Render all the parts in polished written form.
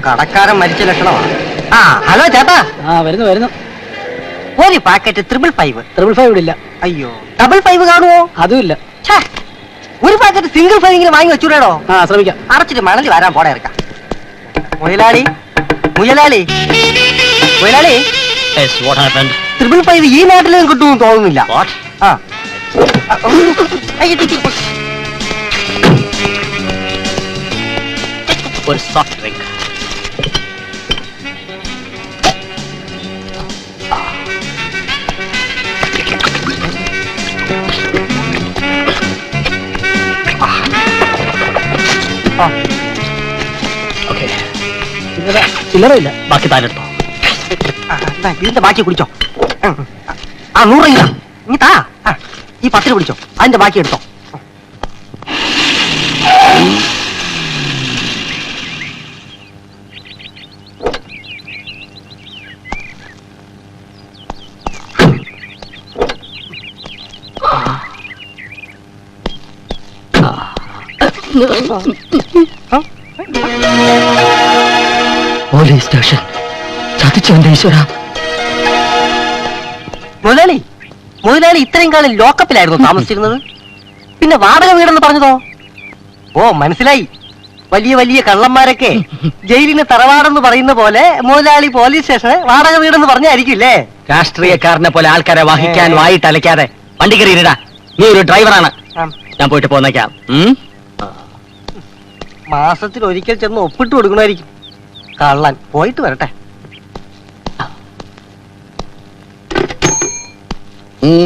കടക്കാരൻ മരിച്ച ലക്ഷണമാണ്. ആ ഹലോ ചേട്ടാ. വരുന്നു. ഒരു പാക്കറ്റ് 555. 555 ഇല്ല. അയ്യോ, 555 കാണുമോ? അതും ഇല്ല. ഒരു പാക്കറ്റ് സിംഗിൾ 5 വാങ്ങി വെച്ചൂടോ. ശ്രമിക്കാം. അടച്ചിട്ട് മണലി വരാൻ പോടെ ഇറക്കാം. മുയലാളി 555 ഈ നാട്ടിലും കിട്ടുമെന്ന് തോന്നുന്നില്ല. ഒരു സോഫ്റ്റ് ഡ്രിങ്ക്. ചില്ലറയില്ല. ബാക്കി താരെടുത്തോ. ഇതിന്റെ ബാക്കി കുടിച്ചോ. 100 രൂപ നീ താ. ഈ 10 പിടിച്ചോ, അതിന്റെ ബാക്കി എടുത്തോ. Police station. ചതിച്ചോ എന്റെ ഈശ്വര. മുതലാളി ഇത്രയും കാലം ലോക്കപ്പിലായിരുന്നു താമസിച്ചിരുന്നത്. പിന്നെ വാടക വീടെന്ന് പറഞ്ഞതോ? ഓ മനസ്സിലായി. വലിയ വലിയ കള്ളന്മാരൊക്കെ ജയിലിന് തറവാടെന്ന് പറയുന്ന പോലെ മുതലാളി പോലീസ് സ്റ്റേഷന് വാടക വീടെന്ന് പറഞ്ഞായിരിക്കില്ലേ? രാഷ്ട്രീയക്കാരനെ പോലെ ആൾക്കാരെ വഹിക്കാൻ വായിട്ട് അലയ്ക്കാതെ വണ്ടി കയറിയിടാ. നീ ഒരു ഡ്രൈവറാണ്. ഞാൻ പോയിട്ട് പോന്നേക്കാം. മാസത്തിൽ ഒരിക്കൽ ചെന്ന് ഒപ്പിട്ട് കൊടുക്കണമായിരിക്കും. കള്ളൻ പോയിട്ട് വരട്ടെ.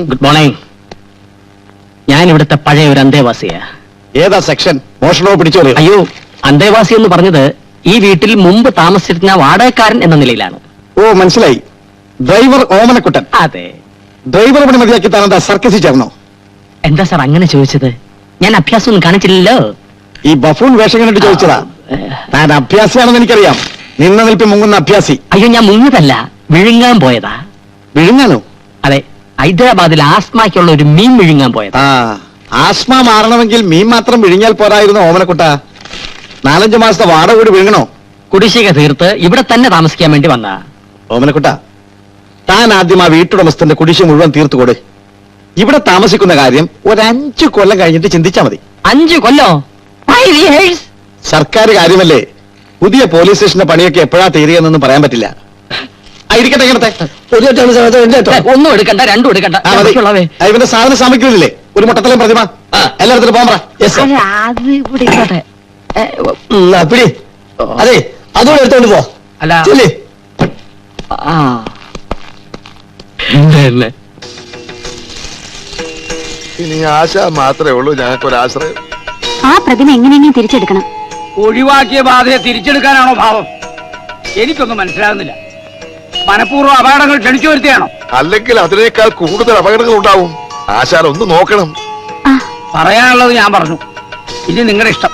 Good morning. ഞാൻ ഇവിടുത്തെ പഴയ ഒരു അന്തേവാസിയാ. ഏതാ സെക്ഷൻ? മോഷണോ പിടിച്ചോറിയോ? അയ്യോ, അന്തേവാസി എന്ന് പറഞ്ഞത് ഈ വീട്ടിൽ മുമ്പ് താമസിച്ചിരുന്ന വാടകക്കാരൻ എന്ന നിലയിലാണ്. ഓ മനസ്സിലായി. ഡ്രൈവർ ഓമനക്കുട്ടൻ. അതെ. ഡ്രൈവർ പണി മതിയാക്കി താനെന്താ സർക്കസിൽ ചേർന്നോ? എന്താ സാർ അങ്ങനെ ചോദിച്ചത്? ഞാൻ അഭ്യാസമൊന്നും കാണിച്ചില്ലല്ലോ. ഈ ബഫൂൺ വേഷം കണ്ടിട്ട് ചോദിച്ചതാ. താൻ അഭ്യാസിയാണെന്ന് എനിക്കറിയാം. നിന്ന നിൽപ്പി മുങ്ങുന്ന അഭ്യാസി. അയ്യോ, ഞാൻ മുങ്ങിയതല്ല, വിഴുങ്ങാൻ പോയതാ. വിഴുങ്ങാനോ? അതെ, ഹൈദരാബാദിൽ ആസ്മയ്ക്കുള്ള ഒരു മീൻ വിഴുങ്ങാൻ പോയതാ. ആസ്മ മാറണമെങ്കിൽ മീൻ മാത്രം വിഴുങ്ങിയാൽ പോരായിരുന്നു ഓമനക്കുട്ട. 4-5 മാസത്തെ വാടക കൂടി വിഴുങ്ങണോ? കുടിശ്ശിക തീർത്ത് ഇവിടെ തന്നെ താമസിക്കാൻ വേണ്ടി വന്നാ. ഓമനക്കുട്ട, താൻ ആദ്യം ആ വീട്ടുടമസ്ഥന്റെ കുടിശ്ശിക മുഴുവൻ തീർത്തുകൊട്. ഇവിടെ താമസിക്കുന്ന കാര്യം ഒരു 5 കൊല്ലം കഴിഞ്ഞിട്ട് ചിന്തിച്ചാ മതി. 5 കൊല്ലോ? 5 years? സർക്കാർ കാര്യമല്ലേ. പുതിയ പോലീസ് സ്റ്റേഷന്റെ പണിയൊക്കെ എപ്പോഴാ തീരുകയെന്നൊന്നും പറയാൻ പറ്റില്ല. ഇരിക്കട്ടെ, ഒന്നും എടുക്കണ്ട, 2 എടുക്കണ്ട. ഇവന്റെ സാധന സാമഗ്രിയില്ലേ? ഒരു മുട്ടത്തലം പ്രതിമ എല്ലായിടത്തും പോകാൻ പറ. പിടി. അതെ, അതുകൂടെ എടുത്തോണ്ട് പോ. അല്ല ഇനി ആശ മാത്രമേ ഉള്ളൂ ഞങ്ങൾക്കൊരാശ്രയം. ആ പ്രതിമ എങ്ങനെയെങ്കിലും തിരിച്ചെടുക്കണം. ഒഴിവാക്കിയ ബാധയെ തിരിച്ചെടുക്കാനാണോ ഭാവം? എനിക്കൊന്നും മനസ്സിലാകുന്നില്ല. മനഃപൂർവ്വം അപകടങ്ങൾ ക്ഷണിച്ചു വരുത്തിയാണോ? അല്ലെങ്കിൽ അതിനേക്കാൾ കൂടുതൽ അപകടങ്ങൾ ഉണ്ടാവും. ആശാൻ ഒന്ന് നോക്കണം. പറയാനുള്ളത് ഞാൻ പറഞ്ഞു. ഇനി നിങ്ങളുടെ ഇഷ്ടം.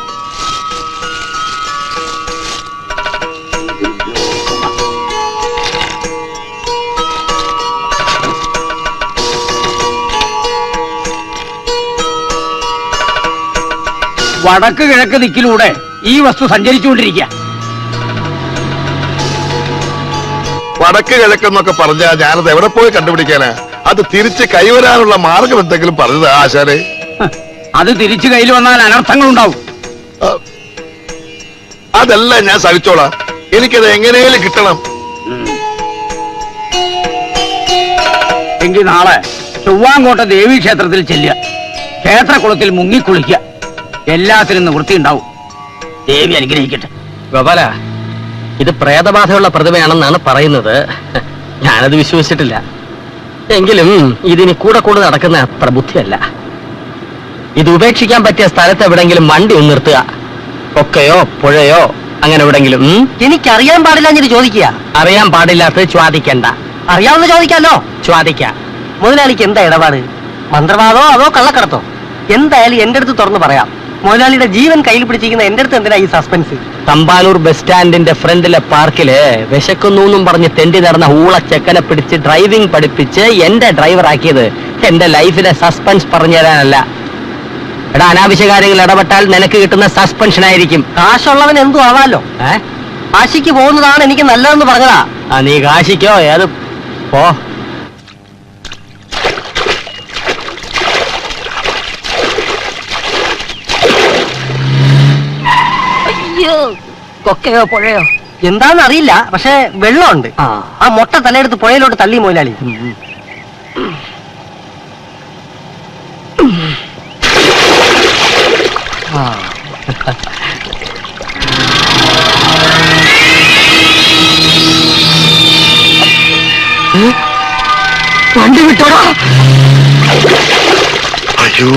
വടക്ക് കിഴക്ക് ദിക്കിലൂടെ ഈ വസ്തു സഞ്ചരിച്ചുകൊണ്ടിരിക്കുക. വടക്ക് കിഴക്കെന്നൊക്കെ പറഞ്ഞാ ഞാനത് എവിടെ പോയി കണ്ടുപിടിക്കാനാ? അത് തിരിച്ച് കൈവരാനുള്ള മാർഗം എന്തെങ്കിലും പറഞ്ഞത് ആശാനെ? അത് തിരിച്ചു കയ്യിൽ വന്നാൽ അനർത്ഥങ്ങൾ ഉണ്ടാവും. അതല്ല ഞാൻ സഹിച്ചോളാം. എനിക്കത് എങ്ങനെയും കിട്ടണം. എങ്കിൽ നാളെ ചൊവ്വാങ്കോട്ട ദേവീ ക്ഷേത്രത്തിൽ ചെല്ലുക. ക്ഷേത്രകുളത്തിൽ മുങ്ങിക്കുളിക്കുക. എല്ലാത്തിനും നിവൃത്തി ഉണ്ടാവും. ദേവി അനുഗ്രഹിക്കട്ടെ. ഗോപാല, ഇത് പ്രേതബാധയുള്ള പ്രതിമയാണെന്നാണ് പറയുന്നത്. ഞാനത് വിശ്വസിച്ചിട്ടില്ല. എങ്കിലും ഇതിന് കൂടെ നടക്കുന്ന അത്ര ബുദ്ധിയല്ല. ഇത് ഉപേക്ഷിക്കാൻ പറ്റിയ സ്ഥലത്ത് എവിടെങ്കിലും വണ്ടി ഒന്ന് നിർത്തുക. കൊക്കയോ പുഴയോ അങ്ങനെ എവിടെങ്കിലും. എനിക്കറിയാൻ പാടില്ല എന്ന് ചോദിക്കുക. അറിയാൻ പാടില്ലാത്തത് ചോദിക്കണ്ട. അറിയാവുന്ന ചോദിക്കാലോ. ചോദിക്കാം. മുതലാളിക്ക് എന്താ ഇടപാട്? മന്ത്രവാദോ അതോ കള്ളക്കടത്തോ? എന്തായാലും എന്റെ അടുത്ത് തുറന്നു പറയാം. മുതലാളിയുടെ ജീവൻ കയ്യിൽ പിടിച്ചിരിക്കുന്ന എന്റെ അടുത്ത് എന്തിനാ ഈ സസ്പെൻസ്? തമ്പാനൂർ ബസ് സ്റ്റാൻഡിന്റെ ഫ്രണ്ടിലെ പാർക്കില് വിശക്കുന്നു പറഞ്ഞ് തെണ്ടി നടന്ന ഊളച്ചെക്കനെ പിടിച്ച് ഡ്രൈവിംഗ് പഠിപ്പിച്ച് എന്റെ ഡ്രൈവർ ആക്കിയത് എന്റെ ലൈഫിലെ സസ്പെൻസ് പറഞ്ഞു തരാനല്ല. എടാ, അനാവശ്യ കാര്യങ്ങൾ ഇടപെട്ടാൽ നിനക്ക് കിട്ടുന്ന സസ്പെൻഷൻ ആയിരിക്കും. കാശുള്ളവൻ എന്തു ആവാലോ. കാശിക്ക് പോകുന്നതാണ് എനിക്ക് നല്ലതെന്ന് പറഞ്ഞതാ. ആ നീ കാശിക്കോ ഏത് പോ. അയ്യോ, കൊക്കയോ പുഴയോ എന്താന്ന് അറിയില്ല, പക്ഷെ വെള്ളമുണ്ട്. ആ മൊട്ട തലയെടുത്ത് പുഴയിലോട്ട് തള്ളി മുതലാളി. വണ്ടി വിട്ടോടാ. അയ്യോ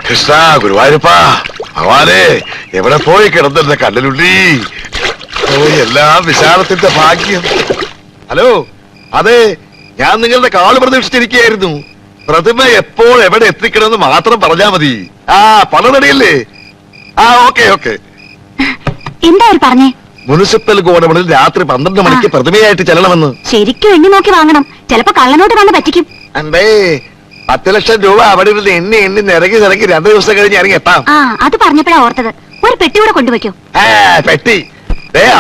കൃഷ്ണ ഗുരുവായൂരപ്പ ഭഗവാനെ, എവിടെ പോയി കിടന്നിരുന്ന കല്ലിലുള്ളി. ഓ, എല്ലാം വിശാലത്തിന്റെ ഭാഗ്യം. ഹലോ, അതെ, ഞാൻ നിങ്ങളുടെ കാള് പ്രതീക്ഷിച്ചിരിക്കുകയായിരുന്നു. പ്രതിമ എപ്പോൾ എവിടെ എത്തിക്കണമെന്ന് മാത്രം പറഞ്ഞാ മതി. ആ, പണം റെഡിയല്ലേ? ആ, ഓക്കെ ഓക്കെ. എന്താ അവർ പറഞ്ഞേ? മുനിസിപ്പൽ ഗോഡൌണിൽ രാത്രി 12 മണിക്ക് പ്രതിമയായിട്ട് ചെല്ലണമെന്ന്. ശരിക്കും എണ്ണി നോക്കി വാങ്ങണം, ചിലപ്പോ കള്ളനോട്ട് വന്ന് പറ്റിക്കും. അണ്ടേ, 10 ലക്ഷം രൂപ അവിടെ ഇരുന്ന് എണ്ണി നിരങ്ങി 2 ദിവസം കഴിഞ്ഞ് ഇറങ്ങി എത്താം. ആ, അത് പറഞ്ഞപ്പോഴാ ഓർത്തത്. ഒരു പെട്ടി കൂടെ കൊണ്ടുവയ്ക്കോ. പെട്ടി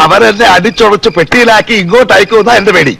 അവരെന്നെ അടിച്ചുടച്ച് പെട്ടിയിലാക്കി ഇങ്ങോട്ട് അയക്കുമെന്നാ എന്റെ പേടി.